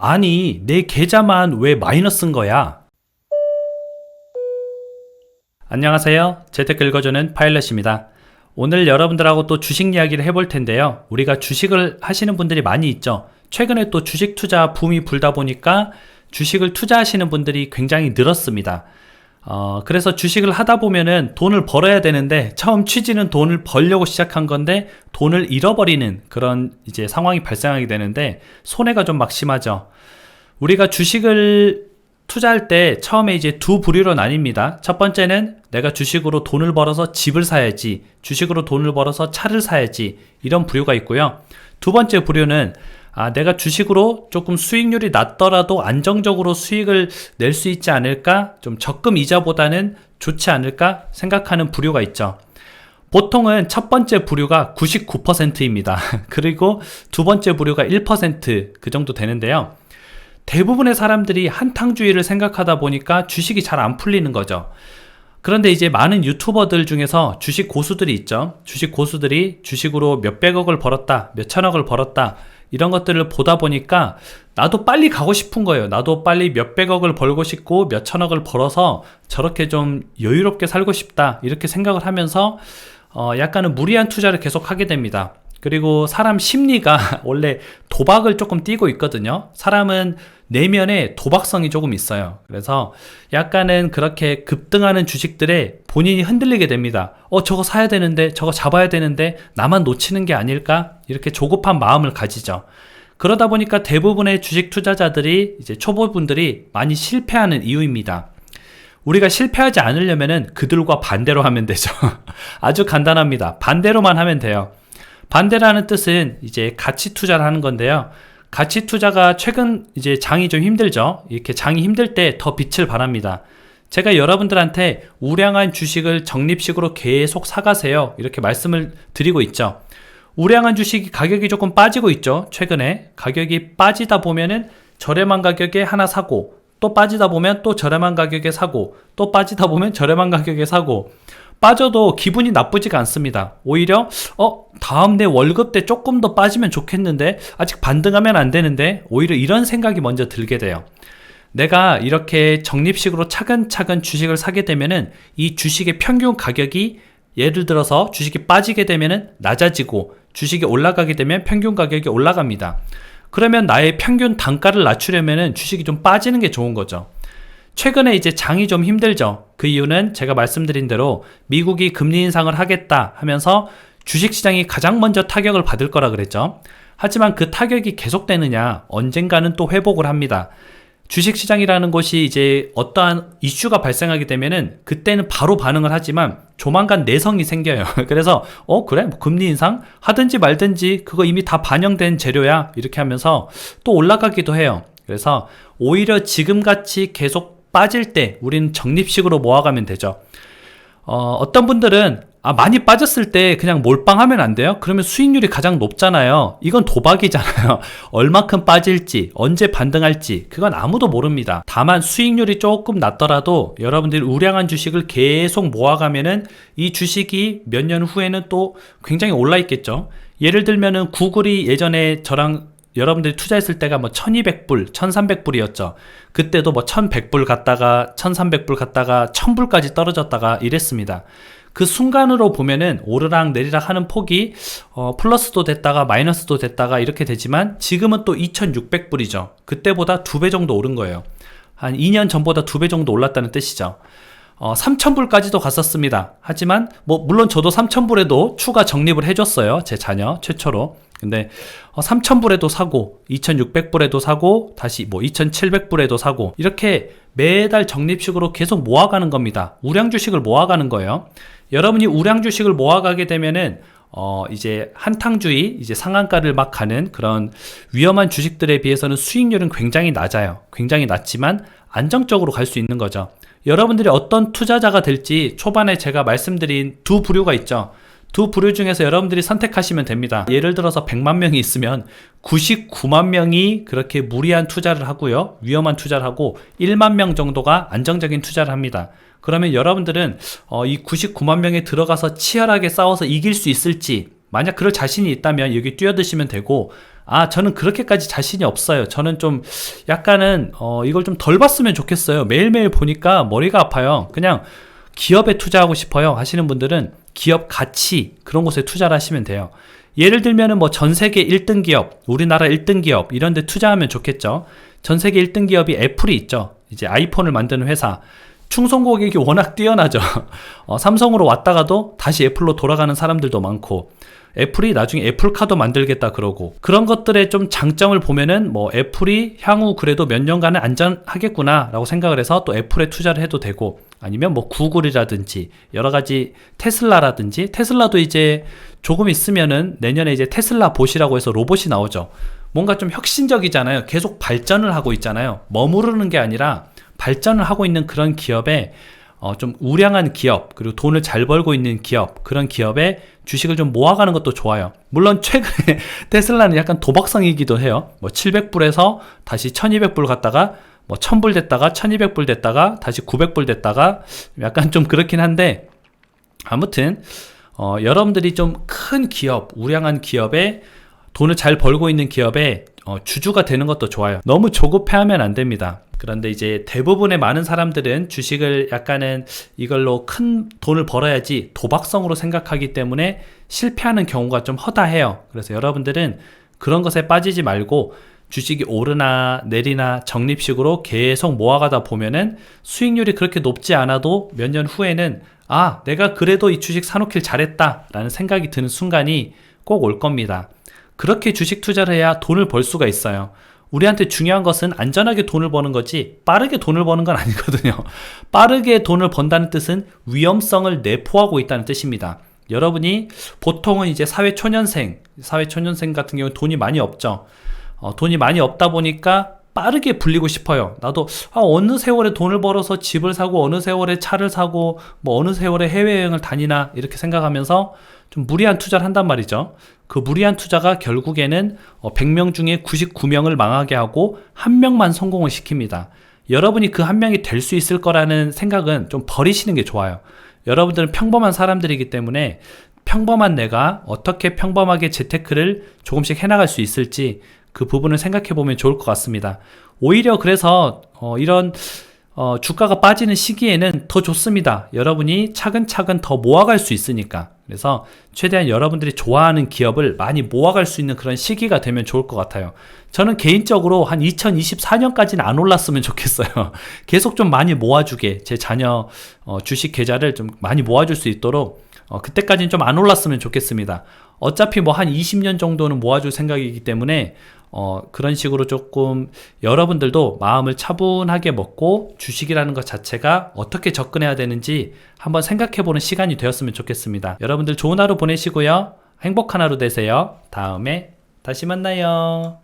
아니, 내 계좌만 왜 마이너스인 거야? 안녕하세요. 재테크 읽어주는 파일럿입니다. 오늘 여러분들하고 또 주식 이야기를 해볼 텐데요. 우리가 주식을 하시는 분들이 많이 있죠. 최근에 또 주식 투자 붐이 불다 보니까 주식을 투자하시는 분들이 굉장히 늘었습니다. 그래서 주식을 하다 보면은 돈을 벌어야 되는데 처음 취지는 돈을 벌려고 시작한 건데 돈을 잃어버리는 그런 이제 상황이 발생하게 되는데 손해가 좀 막심하죠. 우리가 주식을 투자할 때 처음에 이제 두 부류로 나뉩니다. 첫 번째는 내가 주식으로 돈을 벌어서 집을 사야지, 주식으로 돈을 벌어서 차를 사야지, 이런 부류가 있고요. 두 번째 부류는 내가 주식으로 조금 수익률이 낮더라도 안정적으로 수익을 낼 수 있지 않을까, 좀 적금 이자보다는 좋지 않을까 생각하는 부류가 있죠. 보통은 첫 번째 부류가 99%입니다. 그리고 두 번째 부류가 1% 정도 되는데요. 대부분의 사람들이 한탕주의를 생각하다 보니까 주식이 잘 안 풀리는 거죠. 그런데 이제 많은 유튜버들 중에서 주식 고수들이 있죠. 주식 고수들이 주식으로 몇백억을 벌었다, 몇천억을 벌었다, 이런 것들을 보다 보니까 나도 빨리 가고 싶은 거예요. 나도 빨리 몇백억을 벌고 싶고 몇천억을 벌어서 저렇게 좀 여유롭게 살고 싶다, 이렇게 생각을 하면서 약간은 무리한 투자를 계속 하게 됩니다. 그리고 사람 심리가 원래 도박을 조금 띠고 있거든요. 사람은 내면에 도박성이 조금 있어요. 그래서 약간은 그렇게 급등하는 주식들에 본인이 흔들리게 됩니다. 저거 사야 되는데, 저거 잡아야 되는데 나만 놓치는 게 아닐까? 이렇게 조급한 마음을 가지죠. 그러다 보니까 대부분의 주식 투자자들이, 이제 초보분들이 많이 실패하는 이유입니다. 우리가 실패하지 않으려면은 그들과 반대로 하면 되죠. 아주 간단합니다. 반대로만 하면 돼요. 반대라는 뜻은 이제 가치 투자를 하는 건데요. 가치 투자가 최근 이제 장이 좀 힘들죠. 이렇게 장이 힘들 때 더 빛을 발합니다. 제가 여러분들한테 우량한 주식을 적립식으로 계속 사가세요, 이렇게 말씀을 드리고 있죠. 우량한 주식이 가격이 조금 빠지고 있죠. 최근에 가격이 빠지다 보면은 저렴한 가격에 하나 사고, 또 빠지다 보면 또 저렴한 가격에 사고, 또 빠지다 보면 저렴한 가격에 사고, 빠져도 기분이 나쁘지가 않습니다. 오히려 다음 내 월급 때 조금 더 빠지면 좋겠는데, 아직 반등하면 안 되는데, 오히려 이런 생각이 먼저 들게 돼요. 내가 이렇게 적립식으로 차근차근 주식을 사게 되면은 이 주식의 평균 가격이, 예를 들어서 주식이 빠지게 되면은 낮아지고 주식이 올라가게 되면 평균 가격이 올라갑니다. 그러면 나의 평균 단가를 낮추려면은 주식이 좀 빠지는 게 좋은 거죠. 최근에 이제 장이 좀 힘들죠. 그 이유는 제가 말씀드린 대로 미국이 금리 인상을 하겠다 하면서 주식시장이 가장 먼저 타격을 받을 거라 그랬죠. 하지만 그 타격이 계속되느냐, 언젠가는 또 회복을 합니다. 주식시장이라는 곳이 이제 어떠한 이슈가 발생하게 되면은 그때는 바로 반응을 하지만 조만간 내성이 생겨요. 그래서 그래, 뭐 금리 인상 하든지 말든지 그거 이미 다 반영된 재료야, 이렇게 하면서 또 올라가기도 해요. 그래서 오히려 지금같이 계속 빠질 때 우리는 적립식으로 모아가면 되죠. 어떤 분들은 많이 빠졌을 때 그냥 몰빵하면 안 돼요? 그러면 수익률이 가장 높잖아요. 이건 도박이잖아요. 얼마큼 빠질지, 언제 반등할지 그건 아무도 모릅니다. 다만 수익률이 조금 낮더라도 여러분들이 우량한 주식을 계속 모아가면은 이 주식이 몇 년 후에는 또 굉장히 올라 있겠죠. 예를 들면은 구글이 예전에 저랑 여러분들이 투자했을 때가 뭐 1200불, 1300불이었죠. 그때도 뭐 1100불 갔다가 1300불 갔다가 1000불까지 떨어졌다가 이랬습니다. 그 순간으로 보면은 오르락 내리락 하는 폭이 플러스도 됐다가 마이너스도 됐다가 이렇게 되지만 지금은 또 2600불이죠. 그때보다 2배 정도 오른 거예요. 한 2년 전보다 2배 정도 올랐다는 뜻이죠. 3000불까지도 갔었습니다. 하지만 물론 저도 3000불에도 추가 적립을 해줬어요. 제 자녀 최초로. 근데 3000불에도 사고 2600불에도 사고 다시 2700불에도 사고, 이렇게 매달 적립식으로 계속 모아가는 겁니다. 우량 주식을 모아가는 거예요. 여러분이 우량 주식을 모아가게 되면은 이제 한탕주의, 이제 상한가를 막 가는 그런 위험한 주식들에 비해서는 수익률은 굉장히 낮아요. 굉장히 낮지만 안정적으로 갈 수 있는 거죠. 여러분들이 어떤 투자자가 될지 초반에 제가 말씀드린 두 부류가 있죠. 두 부류 중에서 여러분들이 선택하시면 됩니다. 예를 들어서 100만 명이 있으면 99만 명이 그렇게 무리한 투자를 하고요, 위험한 투자를 하고 1만 명 정도가 안정적인 투자를 합니다. 그러면 여러분들은 이 99만 명에 들어가서 치열하게 싸워서 이길 수 있을지, 만약 그럴 자신이 있다면 여기 뛰어드시면 되고, 아, 저는 그렇게까지 자신이 없어요. 저는 좀 약간은 이걸 좀 덜 봤으면 좋겠어요. 매일매일 보니까 머리가 아파요. 그냥 기업에 투자하고 싶어요 하시는 분들은 기업 가치 그런 곳에 투자를 하시면 돼요. 예를 들면은 뭐 전 세계 1등 기업, 우리나라 1등 기업 이런 데 투자하면 좋겠죠. 전 세계 1등 기업이 애플이 있죠. 이제 아이폰을 만드는 회사. 충성 고객이 워낙 뛰어나죠. 삼성으로 왔다가도 다시 애플로 돌아가는 사람들도 많고, 애플이 나중에 애플카도 만들겠다 그러고, 그런 것들의 좀 장점을 보면은 뭐 애플이 향후 그래도 몇 년간은 안전하겠구나 라고 생각을 해서 또 애플에 투자를 해도 되고, 아니면 뭐 구글이라든지 여러 가지 테슬라라든지, 테슬라도 이제 조금 있으면은 내년에 이제 테슬라 봇이라고 해서 로봇이 나오죠. 뭔가 좀 혁신적이잖아요. 계속 발전을 하고 있잖아요. 머무르는 게 아니라 발전을 하고 있는 그런 기업에 좀 우량한 기업, 그리고 돈을 잘 벌고 있는 기업, 그런 기업에 주식을 좀 모아가는 것도 좋아요. 물론 최근에 테슬라는 약간 도박성이기도 해요. 뭐 700불에서 다시 1200불 갔다가 뭐 1000불 됐다가 1200불 됐다가 다시 900불 됐다가 약간 좀 그렇긴 한데, 아무튼 여러분들이 좀 큰 기업, 우량한 기업에 돈을 잘 벌고 있는 기업에 주주가 되는 것도 좋아요. 너무 조급해하면 안 됩니다. 그런데 이제 대부분의 많은 사람들은 주식을 약간은 이걸로 큰 돈을 벌어야지 도박성으로 생각하기 때문에 실패하는 경우가 좀 허다해요. 그래서 여러분들은 그런 것에 빠지지 말고 주식이 오르나 내리나 적립식으로 계속 모아가다 보면은 수익률이 그렇게 높지 않아도 몇 년 후에는 아, 내가 그래도 이 주식 사놓길 잘했다 라는 생각이 드는 순간이 꼭 올 겁니다. 그렇게 주식 투자를 해야 돈을 벌 수가 있어요. 우리한테 중요한 것은 안전하게 돈을 버는 거지 빠르게 돈을 버는 건 아니거든요. 빠르게 돈을 번다는 뜻은 위험성을 내포하고 있다는 뜻입니다. 여러분이 보통은 이제 사회초년생 같은 경우는 돈이 많이 없죠. 돈이 많이 없다 보니까 빠르게 불리고 싶어요. 나도 어느 세월에 돈을 벌어서 집을 사고 어느 세월에 차를 사고 뭐 어느 세월에 해외여행을 다니나 이렇게 생각하면서 좀 무리한 투자를 한단 말이죠. 그 무리한 투자가 결국에는 100명 중에 99명을 망하게 하고 한 명만 성공을 시킵니다. 여러분이 그 한 명이 될 수 있을 거라는 생각은 좀 버리시는 게 좋아요. 여러분들은 평범한 사람들이기 때문에 평범한 내가 어떻게 평범하게 재테크를 조금씩 해나갈 수 있을지 그 부분을 생각해 보면 좋을 것 같습니다. 오히려 그래서 이런 주가가 빠지는 시기에는 더 좋습니다. 여러분이 차근차근 더 모아갈 수 있으니까. 그래서 최대한 여러분들이 좋아하는 기업을 많이 모아갈 수 있는 그런 시기가 되면 좋을 것 같아요. 저는 개인적으로 한 2024년까지는 안 올랐으면 좋겠어요. 계속 좀 많이 모아주게, 제 자녀 주식 계좌를 좀 많이 모아줄 수 있도록 그때까지는 좀 안 올랐으면 좋겠습니다. 어차피 뭐 한 20년 정도는 모아줄 생각이기 때문에 그런 식으로 조금 여러분들도 마음을 차분하게 먹고 주식이라는 것 자체가 어떻게 접근해야 되는지 한번 생각해보는 시간이 되었으면 좋겠습니다. 여러분들 좋은 하루 보내시고요. 행복한 하루 되세요. 다음에 다시 만나요.